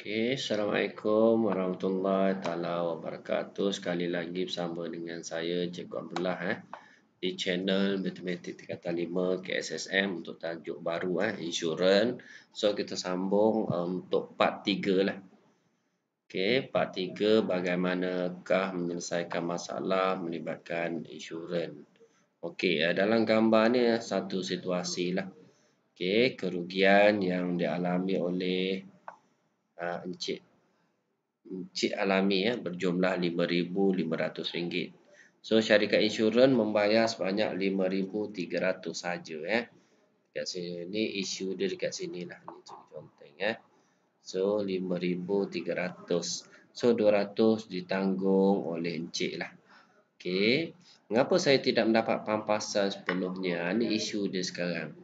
Assalamualaikum warahmatullahi taala wabarakatuh. Sekali lagi bersama dengan saya Cikgu Abdullah di channel Matematik Tingkatan 5 KSSM untuk tajuk baru insurans. So kita sambung untuk part 3 lah. Part 3 bagaimanakah menyelesaikan masalah melibatkan insurans. Dalam gambar ni satu situasi lah. Kerugian yang dialami oleh Encik alami berjumlah RM5,500. So syarikat insurans membayar sebanyak RM5,300 saja Dekat sini isu dia dekat sini lah ni conteng So RM5,300. So 200 ditanggung oleh encik lah. Mengapa saya tidak mendapat pampasan sepenuhnya? Ni isu dia sekarang.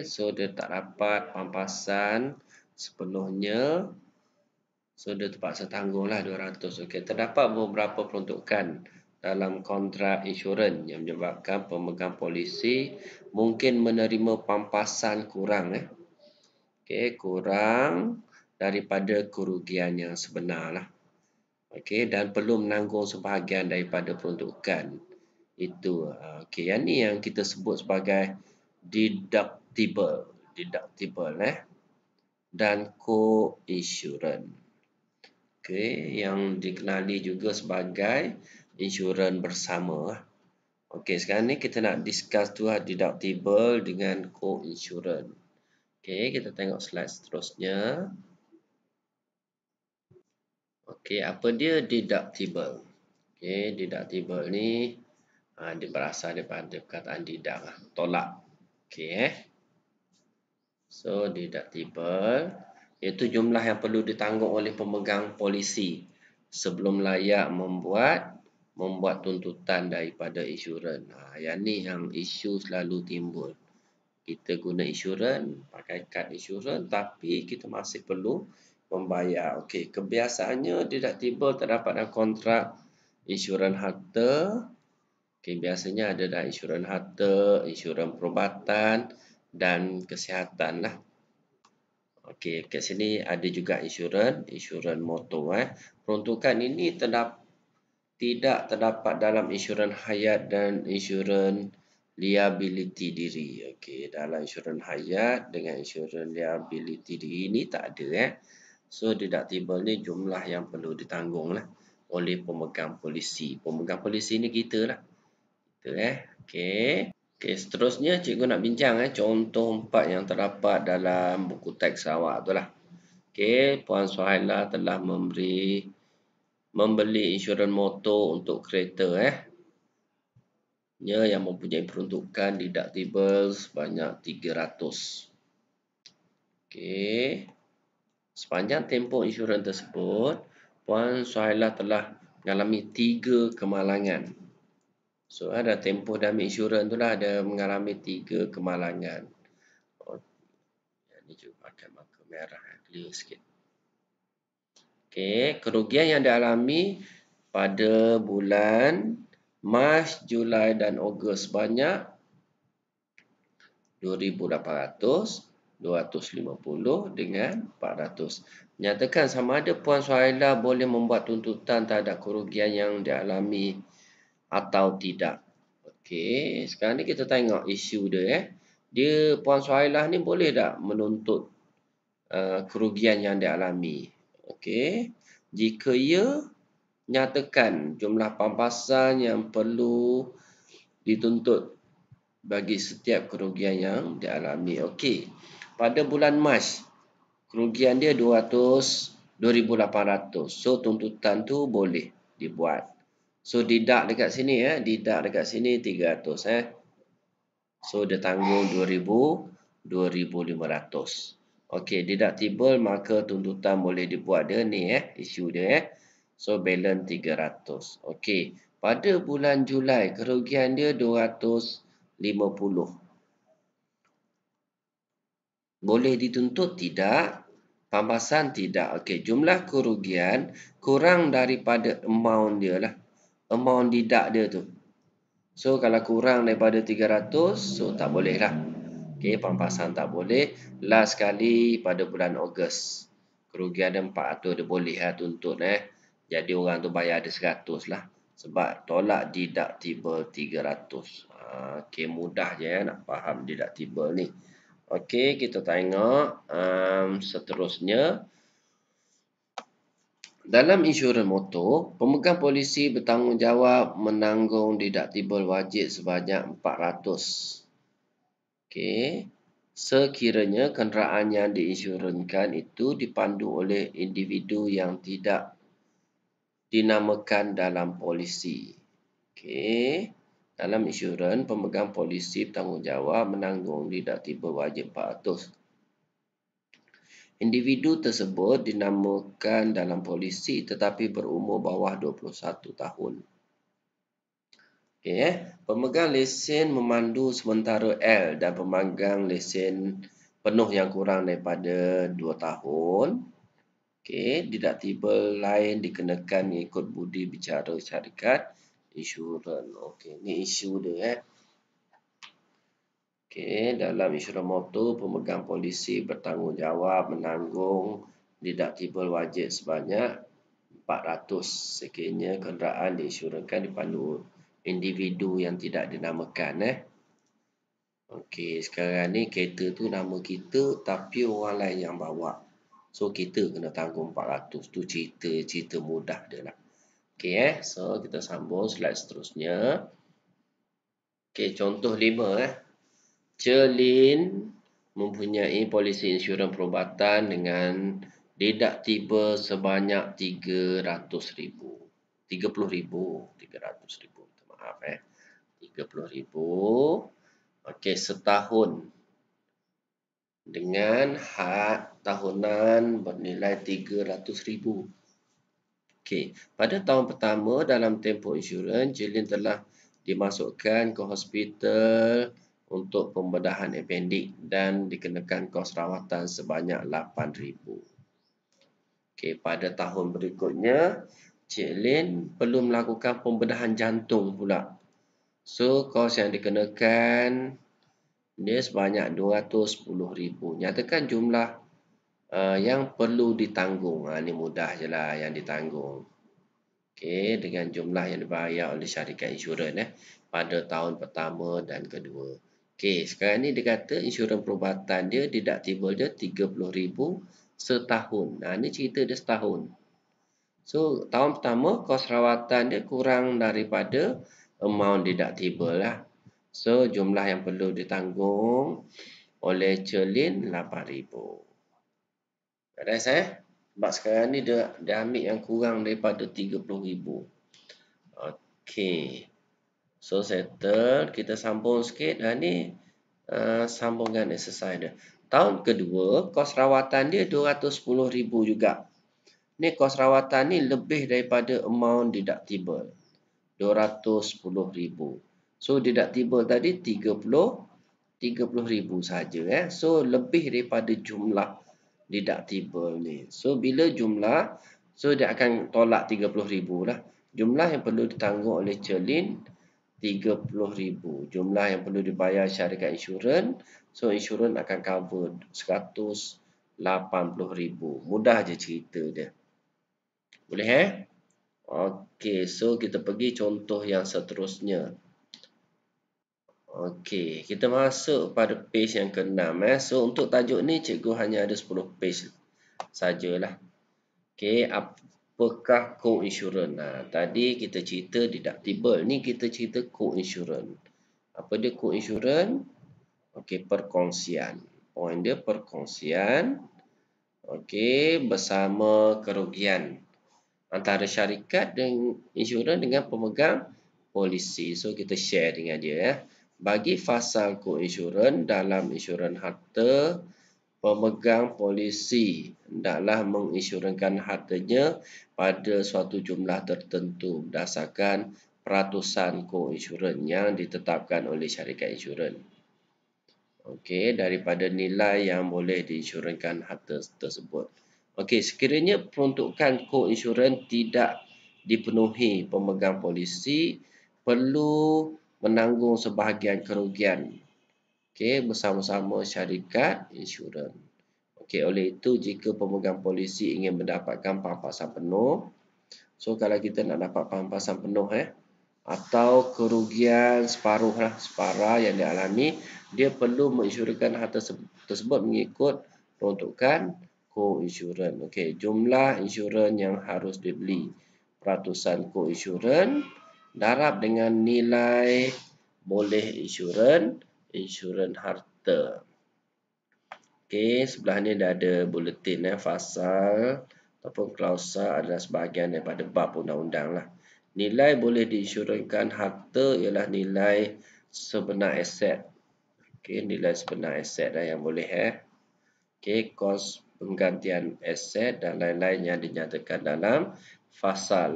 So dia tak dapat pampasan sepenuhnya. So dia terpaksa tanggunglah 200. Terdapat beberapa peruntukan dalam kontrak insurans yang menyebabkan pemegang polisi mungkin menerima pampasan kurang kurang daripada kerugian yang sebenar lah. Dan perlu menanggung sebahagian daripada peruntukan itu. Yang ni yang kita sebut sebagai deductible dan co-insurance. Yang dikenali juga sebagai insurans bersama. Sekarang ni kita nak discuss deductible dengan co-insurance. Kita tengok slide seterusnya. Apa dia deductible? Deductible ni dia berasal daripada perkataan deduct, tolak. So deductible iaitu jumlah yang perlu ditanggung oleh pemegang polisi sebelum layak membuat tuntutan daripada insurans. Yang ni yang isu selalu timbul. Kita guna insurans, pakai kad insurans, tapi kita masih perlu membayar. Kebiasaannya deductible terdapat dalam kontrak insurans harta. Biasanya ada dalam insurans harta, insurans perubatan dan kesihatan lah. Kat sini ada juga insurans motor. Peruntukan ini tidak terdapat dalam insurans hayat dan insurans liability diri. Dalam insurans hayat dengan insurans liability diri ini tak ada. So deductible ni jumlah yang perlu ditanggung lah oleh pemegang polisi. Pemegang polisi ni kita lah. Seterusnya cikgu nak bincang contoh 4 yang terdapat dalam buku teks Sarawak tu lah. Puan Suhaila telah membeli insurans motor untuk kereta yang mempunyai peruntukan deductible sebanyak 300. Sepanjang tempoh insurans tersebut, Puan Suhaila telah mengalami 3 kemalangan. So ada tempoh dalam insurans tu lah ada mengalami 3 kemalangan. Ini juga pakai marker merah clear sikit. Kerugian yang dialami pada bulan Mac, Julai dan Ogos sebanyak 2,800, 250 dengan 400. Menyatakan sama ada Puan Suhaila boleh membuat tuntutan terhadap kerugian yang dialami atau tidak. Sekarang ni kita tengok isu dia. Dia Puan Suhaila ni boleh tak menuntut kerugian yang dialami? Jika ya, nyatakan jumlah pampasan yang perlu dituntut bagi setiap kerugian yang dialami. Pada bulan Mac, kerugian dia 2,800. So tuntutan tu boleh dibuat. So deduct dekat sini 300 So dia tanggung 2,500. Deductible maka tuntutan boleh dibuat dia ni isu dia So balance 300. Pada bulan Julai kerugian dia 250. Boleh dituntut tidak? Pampasan tidak. Jumlah kerugian kurang daripada amount dia lah. Amount deduct dia tu. So kalau kurang daripada 300, so tak boleh lah. Pampasan tak boleh. Last kali pada bulan Ogos. kerugian dia 400 dia boleh lah tuntut Jadi orang tu bayar dia 100 lah. Sebab tolak deductible 300. Okey, mudah je nak faham deductible ni. Okey, kita tengok seterusnya. Dalam insurans motor, pemegang polisi bertanggungjawab menanggung deductible wajib sebanyak 400. Okey. Sekiranya kenderaan yang diinsurankan itu dipandu oleh individu yang tidak dinamakan dalam polisi. Okey. Dalam insurans, pemegang polisi bertanggungjawab menanggung deductible wajib 400. Individu tersebut dinamakan dalam polisi tetapi berumur bawah 21 tahun. Okey, pemegang lesen memandu sementara L dan pemegang lesen penuh yang kurang daripada 2 tahun. Okey, deductible lain dikenakan mengikut budi bicara syarikat insurans. Okey, ni isu dia Okey, dalam insurans motor, pemegang polisi bertanggungjawab menanggung deductible wajib sebanyak 400 sekiranya kenderaan diinsurankan dipandu individu yang tidak dinamakan. Okey, sekarang ni kereta tu nama kita tapi orang lain yang bawa. So, kita kena tanggung 400. Tu cerita mudah dia lah. Okey, so kita sambung slide seterusnya. Okey, contoh 5 Celin mempunyai polisi insurans perubatan dengan deductible sebanyak 300,000. 30,000. Maaf 30,000. Okey, setahun dengan had tahunan bernilai 300,000. Okey, pada tahun pertama dalam tempoh insurans, Celin telah dimasukkan ke hospital untuk pembedahan appendix dan dikenakan kos rawatan sebanyak 8,000. Okey, pada tahun berikutnya, Celin perlu melakukan pembedahan jantung pula. So, kos yang dikenakan dia sebanyak 210,000. Nyatakan jumlah yang perlu ditanggung. Ini mudah je lah yang ditanggung. Okey, dengan jumlah yang dibayar oleh syarikat insurans pada tahun pertama dan kedua. Okey, sekarang ni dia kata insurans perubatan dia deductible dia 30,000 setahun. Ni cerita dia setahun. So, tahun pertama kos rawatan dia kurang daripada amount deductible lah. So, jumlah yang perlu ditanggung oleh Celin 8,000. Ada sebab sekarang ni dia ambil yang kurang daripada 30,000. Okey. So, settle. Kita sambung sikit. Ni sambungkan exercise dia. Tahun kedua, kos rawatan dia 210,000 juga. Ni kos rawatan ni lebih daripada amount deductible. 210,000. So, deductible tadi 30,000 saja. So, lebih daripada jumlah deductible ni. So, bila jumlah, so dia akan tolak 30,000 lah. Jumlah yang perlu ditanggung oleh Celin 30,000. Jumlah yang perlu dibayar syarikat insurans. So, insurans akan cover 180,000. Mudah je cerita dia. Boleh Okey, so kita pergi contoh yang seterusnya. Okey, kita masuk pada page yang ke-6. So, untuk tajuk ni, cikgu hanya ada 10 page sajalah. Okey, apakah co-insurance? Tadi kita cerita deductible. Ni kita cerita co-insurance. Apa dia co-insurance? Okey, perkongsian. Point dia perkongsian. Okey, bersama kerugian antara syarikat dan insurans dengan pemegang polisi. So, kita share dengan dia. Bagi fasal co-insurans dalam insurans harta, pemegang polisi hendaklah menginsurankan hartanya pada suatu jumlah tertentu berdasarkan peratusan co-insurans yang ditetapkan oleh syarikat insurans. Okey, daripada nilai yang boleh diinsurankan harta tersebut. Okey, sekiranya peruntukan co-insurans tidak dipenuhi, pemegang polisi perlu menanggung sebahagian kerugian. Okey, bersama-sama syarikat insurans. Okey, oleh itu jika pemegang polisi ingin mendapatkan pampasan penuh, so kalau kita nak dapat pampasan penuh atau kerugian separa yang dialami, dia perlu menginsurkan harta tersebut mengikut peruntukan co-insurans. Okey, jumlah insurans yang harus dibeli, peratusan co-insurans darab dengan nilai boleh insurans harta. Okey, sebelah ni dah ada buletin fasal ataupun klausa adalah sebahagian daripada bab undang-undang lah. Nilai boleh diinsurkan harta ialah nilai sebenar aset. Okey, nilai sebenar aset yang boleh Okey, kos penggantian aset dan lain-lain yang dinyatakan dalam fasal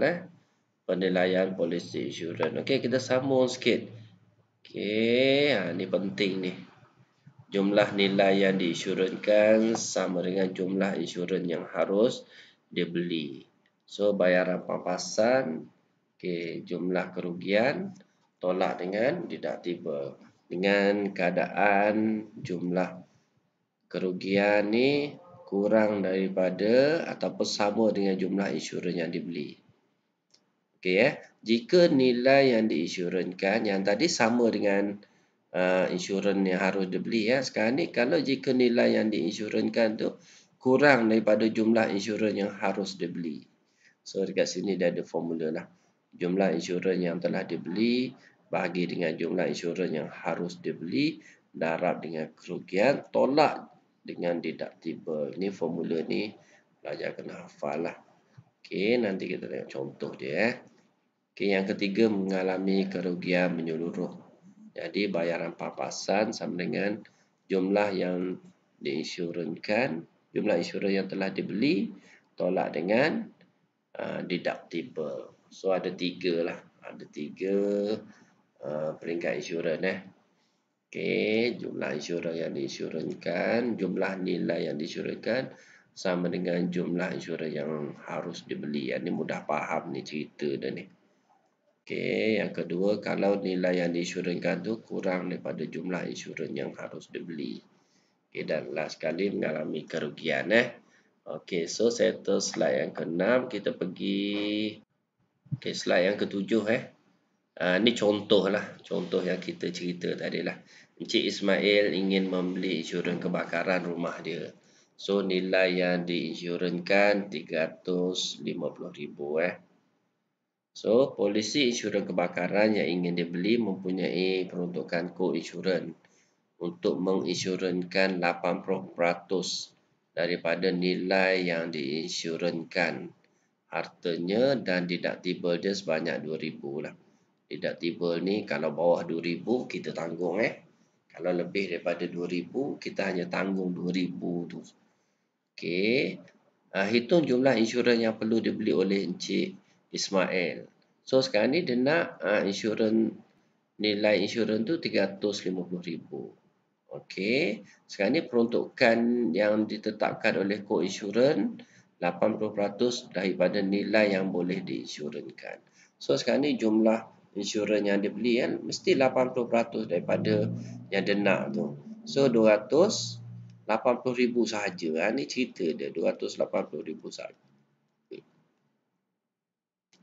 penilaian polisi insurans. Okey, kita sambung sikit. Okey, ni penting ni. Jumlah nilai yang diinsurkan sama dengan jumlah insurans yang harus dibeli. So, bayaran pampasan, jumlah kerugian, tolak dengan deductible. Dengan keadaan jumlah kerugian ni kurang daripada ataupun sama dengan jumlah insurans yang dibeli. Okey Jika nilai yang diinsurkan yang tadi sama dengan insurans yang harus dibeli sekarang ni kalau jika nilai yang diinsurkan tu kurang daripada jumlah insurans yang harus dibeli. So dekat sini dia ada formula lah. Jumlah insurans yang telah dibeli bahagi dengan jumlah insurans yang harus dibeli darab dengan kerugian tolak dengan deductible. Ni formula ni belajar kena hafal lah. Okey, nanti kita tengok contoh dia Okey, yang ketiga mengalami kerugian menyeluruh. Jadi bayaran pampasan sama dengan jumlah yang diinsurkan, jumlah insurans yang telah dibeli tolak dengan deductible. So ada tiga lah, ada tiga peringkat insurans Okey, jumlah insurans yang diinsurkan, jumlah nilai yang diinsurkan sama dengan jumlah insurans yang harus dibeli. Ini mudah faham ni cerita dah ni. Okey, yang kedua kalau nilai yang diinsurkan tu kurang daripada jumlah insurans yang harus dibeli. Okey, dan last sekali mengalami kerugian Okey, so settle slide yang ke-6, kita pergi slide yang ke-7 ni contoh lah, contoh yang kita cerita tadi lah. Encik Ismail ingin membeli insurans kebakaran rumah dia. So nilai yang diinsurkan 350,000 So, polisi insurans kebakaran yang ingin dibeli mempunyai peruntukan co-insurans untuk menginsurkan 80% daripada nilai yang diinsurkan hartanya dan deductible dia sebanyak 2,000 lah. Deductible ni kalau bawah 2,000 kita tanggung Kalau lebih daripada 2,000 kita hanya tanggung 2,000 tu. Okey. Hitung jumlah insurans yang perlu dibeli oleh Encik Ismail. So sekarang ni dia nak nilai insurans tu 350,000. Okey. Sekarang ni peruntukan yang ditetapkan oleh co-insurans 80% daripada nilai yang boleh diinsurkan. So sekarang ni jumlah insurans yang dibeli mesti 80% daripada yang dia nak tu. So 280,000 sahaja. Ni cerita dia 280,000 sahaja.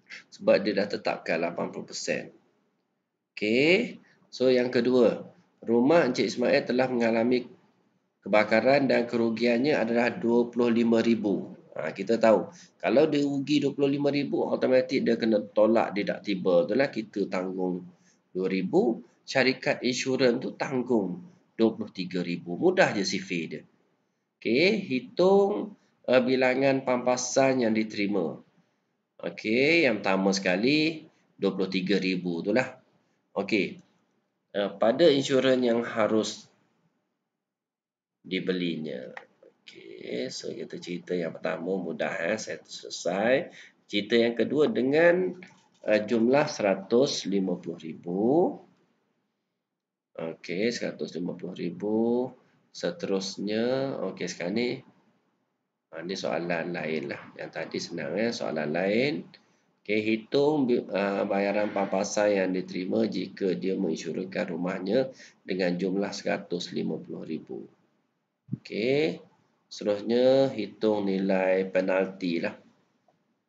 Sebab dia dah tetapkan 80%. Okey. So yang kedua, rumah Encik Ismail telah mengalami kebakaran dan kerugiannya adalah 25,000. Kita tahu, kalau dia rugi 25,000, automatik dia kena tolak deductible. Itulah kita tanggung 2,000, syarikat insurans tu tanggung 23,000. Mudah je sifir dia. Okey, hitung bilangan pampasan yang diterima. Okey, yang pertama sekali 23,000 itulah. Okey. Pada insurans yang harus dibelinya. Okey, so kita cerita yang pertama mudah selesai. Cerita yang kedua dengan jumlah 150,000. Okey, 150,000. Seterusnya, okey sekarang ni ini soalan lain lah. Yang tadi senang soalan lain. Okey, hitung bayaran pampasan yang diterima jika dia menginsurkan rumahnya dengan jumlah 150,000. Okey. Seterusnya hitung nilai penalti lah.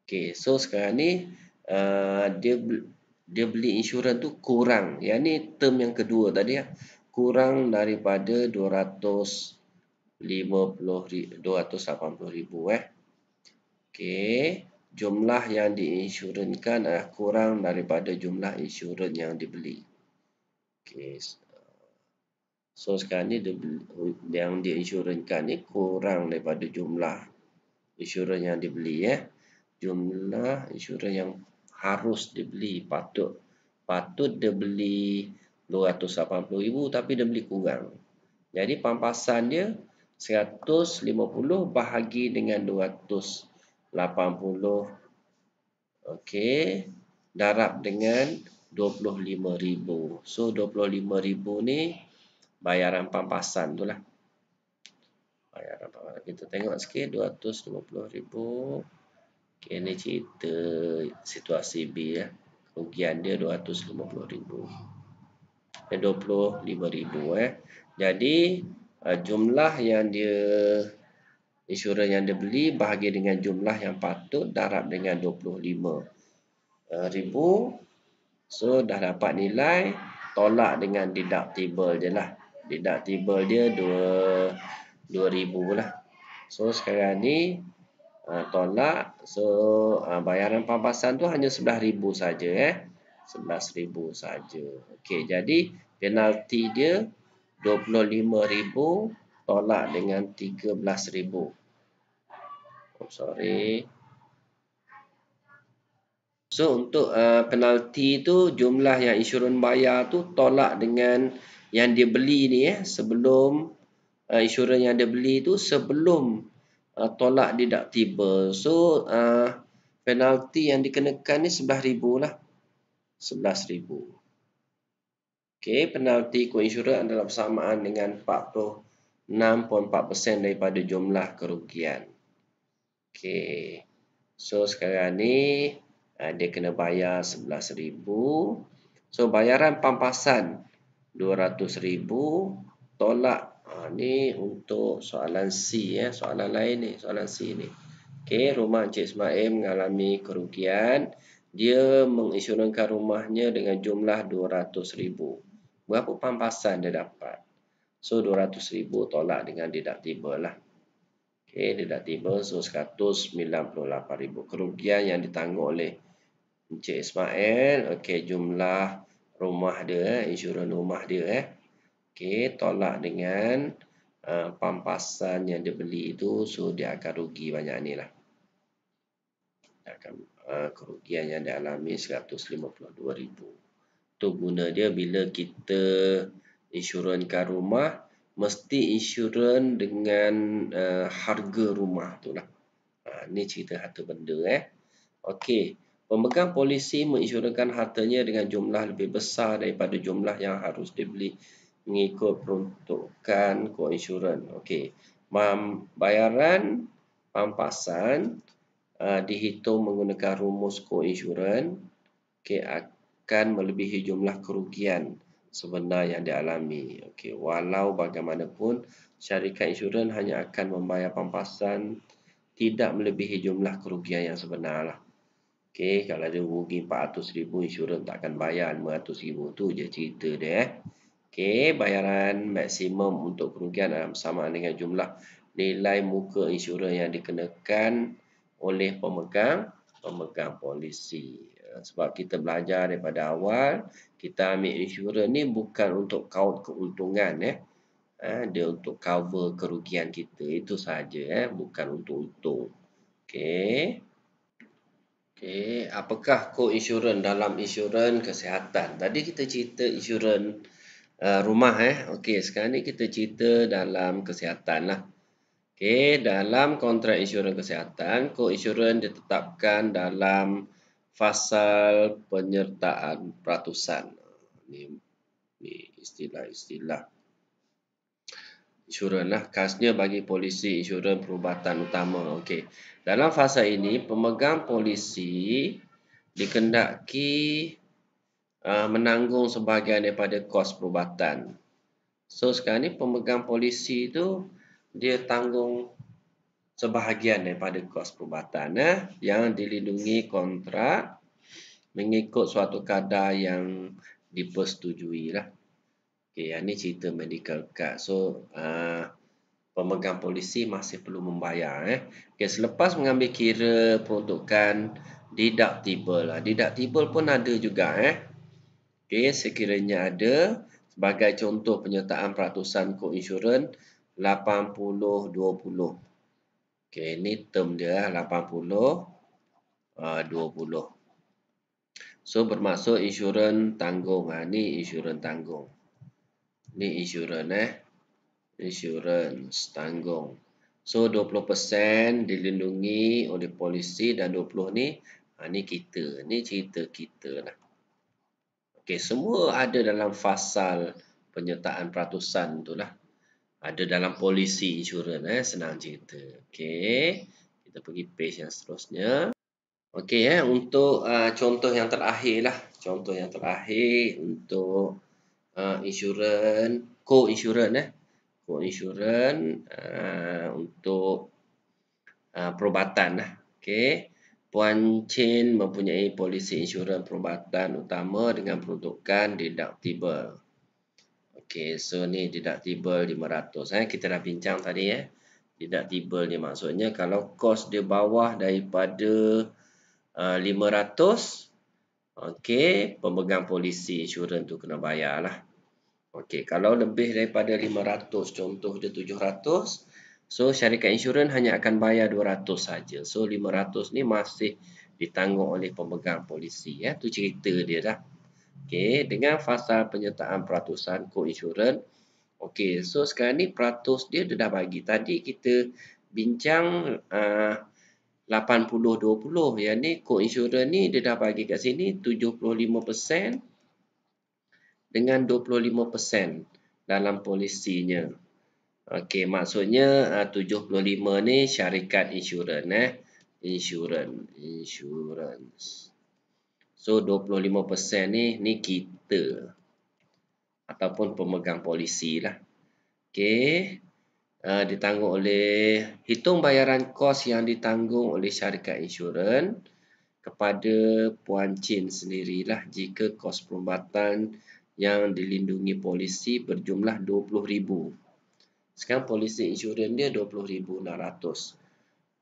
Okey, so sekarang ni dia beli insurans tu kurang. Yang ni term yang kedua tadi ya. Kurang daripada 280,000 Okey, jumlah yang diinsurankan kurang daripada jumlah insurans yang dibeli. Okey. So sekarang ni yang diinsurankan ni kurang daripada jumlah insurans yang dibeli Jumlah insurans yang harus dibeli patut dia beli 280,000 tapi dia beli kurang. Jadi pampasan dia 150 bahagi dengan 280. Okey, darab dengan 25,000. So 25,000 ni bayaran pampasan tu lah. Bayaran pampasan. Kita tengok sikit 250,000. Okey, ni cerita situasi B ya. Kerugian dia 250,000. 25,000 Jadi jumlah yang insurans yang dia beli bahagi dengan jumlah yang patut darab dengan 25,000. So dah dapat nilai, tolak dengan deductible je lah. Deductible dia 2,000 lah. So sekarang ni tolak. So bayaran pampasan tu hanya 11,000 saja 11,000 saja. Okey, jadi penalti dia 25,000 tolak dengan 13,000. Oh, sorry. So untuk penalti tu jumlah yang insurans bayar tu tolak dengan yang dia beli ni sebelum insurans yang dia beli tu sebelum tolak deductible. So penalti yang dikenakan ni 11,000 lah. 11,000. Okey, penalti co-insurans adalah bersamaan dengan 46.4% daripada jumlah kerugian. Okey. So sekarang ni dia kena bayar 11,000. So bayaran pampasan 200,000 tolak. Ni untuk soalan C soalan lain ni, soalan C ni. Okey, rumah Encik Ismail mengalami kerugian. Dia menginsurans rumahnya dengan jumlah 200,000. Berapa pampasan dia dapat? So 200,000 tolak dengan deductible lah. Okey, deductible so 198,000. Kerugian yang ditanggung oleh Encik Ismail. Okey, jumlah rumah dia, insurans rumah dia Okey, tolak dengan pampasan yang dia beli itu, so dia akan rugi banyak ni lah. Kerugian yang dialami 152,000. Tu guna dia bila kita insurankan rumah, mesti insurans dengan harga rumah tu lah. Ni cerita harta benda Okey, pemegang polisi menginsurankan hartanya dengan jumlah lebih besar daripada jumlah yang harus dibeli mengikut peruntukan co-insurans. Okey, bayaran pampasan dihitung menggunakan rumus co-insurans. Okey, akan melebihi jumlah kerugian sebenar yang dialami. Okey, walau bagaimanapun syarikat insurans hanya akan membayar pampasan tidak melebihi jumlah kerugian yang sebenar lah. Okey, kalau dia rugi 400,000, insurans tak akan bayar 500,000. Tu je cerita dia Okey, bayaran maksimum untuk kerugian adalah bersamaan dengan jumlah nilai muka insurans yang dikenakan oleh pemegang polisi. Sebab kita belajar daripada awal, kita ambil insurans ni bukan untuk kaut keuntungan dia untuk cover kerugian kita. Itu saja bukan untuk untung. Okey. Okey, apakah co-insurans dalam insurans kesihatan? Tadi kita cerita insurans rumah Okey, sekarang ni kita cerita dalam kesihatan lah. Okey, dalam kontrak insurans kesihatan, co-insurans ditetapkan dalam fasal penyertaan peratusan. Ni istilah-istilah insurans lah, khasnya bagi polisi insurans perubatan utama. Okey, dalam fasa ini pemegang polisi dikendaki menanggung sebahagian daripada kos perubatan. So sekarang ni pemegang polisi tu dia tanggung sebahagian daripada kos perubatan yang dilindungi kontrak mengikut suatu kadar yang dipersetujui lah. Okay, yang ni cerita medical card. So, pemegang polisi masih perlu membayar. Okay, selepas mengambil kira peruntukan deductible lah. Deductible pun ada juga. Okay, sekiranya ada, sebagai contoh penyertaan peratusan kod insurans 80-20. Okay, ini term dia 80-20. So, bermaksud insurans tanggung. Ni insurans tanggung. Ni insurans insurans tanggung. So 20% dilindungi oleh polisi dan 20 ni ni kita. Ni cerita kita lah. Okey, semua ada dalam fasal penyertaan peratusan tu lah. Ada dalam polisi insurans senang cerita. Okey, kita pergi page yang seterusnya. Okey untuk contoh yang terakhir lah. Contoh yang terakhir untuk insurans, co-insurans co-insurans untuk perubatan lah. Okey. Puan Chin mempunyai polisi insurans perubatan utama dengan peruntukan deductible. Okey, so ni deductible 500. Kita dah bincang tadi Deductible ni maksudnya kalau kos dia bawah daripada 500, okey, pemegang polisi insurans tu kena bayar lah. Okey, kalau lebih daripada 500, contoh dia 700, so syarikat insurans hanya akan bayar 200 saja. So 500 ni masih ditanggung oleh pemegang polisi. Tu cerita dia dah. Okey, dengan fasa penyertaan peratusan kod insurans. Okey, so sekarang ni peratus dia dah bagi. Tadi kita bincang 80-20. Yang ni kod insurans ni dia dah bagi kat sini 75% dengan 25% dalam polisinya. Okey, maksudnya 75 ni syarikat insurans insurans. So 25% ni kita ataupun pemegang polisi lah. Okey, ditanggung oleh hitung bayaran kos yang ditanggung oleh syarikat insurans kepada Puan Chin sendirilah jika kos perubatan yang dilindungi polisi berjumlah 20,000. Sekarang polisi insurans dia 20,600.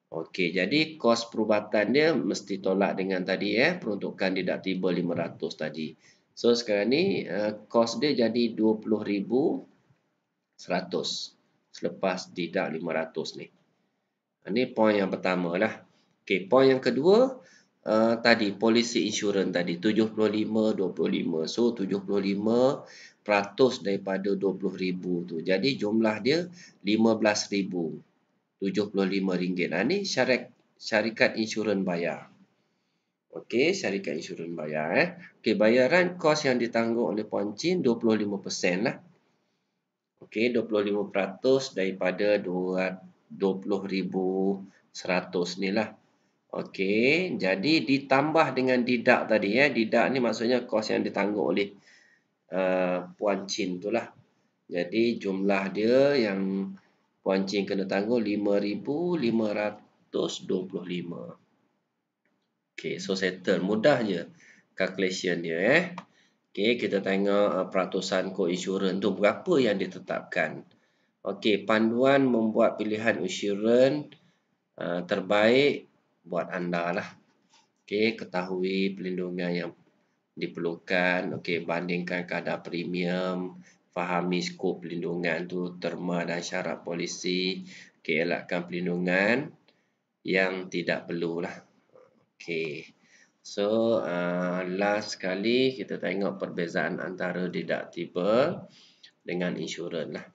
Okey, jadi kos perubatan dia mesti tolak dengan tadi peruntukan deductible 500 tadi. So sekarang ni kos dia jadi 20,100 selepas deduct 500 ni. Ini poin yang pertama lah. Okey, poin yang kedua tadi polisi insurans tadi 75-25. So 75% daripada 20,000 tu. Jadi jumlah dia 15,000. RM75. Ni syarikat insurans bayar. Okey, syarikat insurans bayar. Okey, bayaran kos yang ditanggung oleh Puan Chin 25% lah. Okey, 25% daripada 20,100 ni lah. Okey, jadi ditambah dengan deduct tadi Deduct ni maksudnya kos yang ditanggung oleh Puan Chin tu lah. Jadi jumlah dia yang Puan Chin kena tanggung 5,525. Okey, so settle. Mudah je calculation dia Okey, kita tengok peratusan kod insurans tu berapa yang ditetapkan. Okey, panduan membuat pilihan insurans terbaik buat anda lah. Okey, ketahui pelindungan yang diperlukan. Okey, bandingkan kadar premium, fahami skop pelindungan tu, terma dan syarat polisi. Okey, elakkan pelindungan yang tidak perlulah. Okey. So, last sekali kita tengok perbezaan antara deductible dengan insurans lah.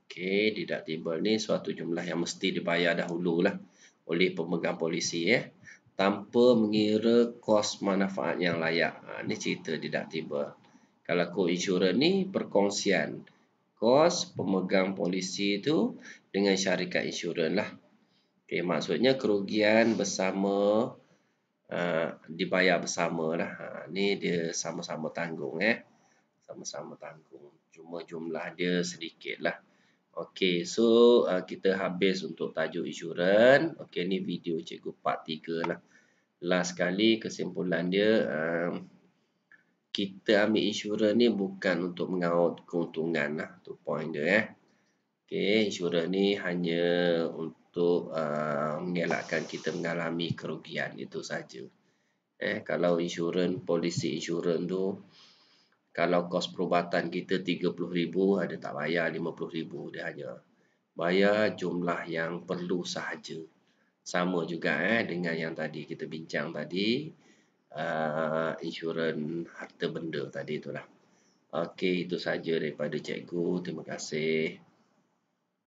Okey, deductible ni suatu jumlah yang mesti dibayar dahulu lah oleh pemegang polisi tanpa mengira kos manfaat yang layak. Ni cerita deductible. Kalau co-insurans ni perkongsian kos pemegang polisi tu dengan syarikat insurans lah. Okey, maksudnya kerugian bersama dibayar bersama lah. Ni dia sama-sama tanggung Sama-sama tanggung. Cuma jumlah dia sedikit lah. Okey, so kita habis untuk tajuk insurans. Okey, ni video cikgu part 3 lah. Last sekali kesimpulan dia, kita ambil insurans ni bukan untuk mengawal keuntungan lah. Tu point dia. Okey, insurans ni hanya untuk mengelakkan kita mengalami kerugian, itu saja. Kalau insurans, polisi insurans tu, kalau kos perubatan kita 30,000, ada tak bayar 50,000, dia hanya bayar jumlah yang perlu sahaja. Sama juga dengan yang tadi kita bincang tadi, insurans harta benda tadi itulah. Okey, itu saja daripada cikgu. Terima kasih.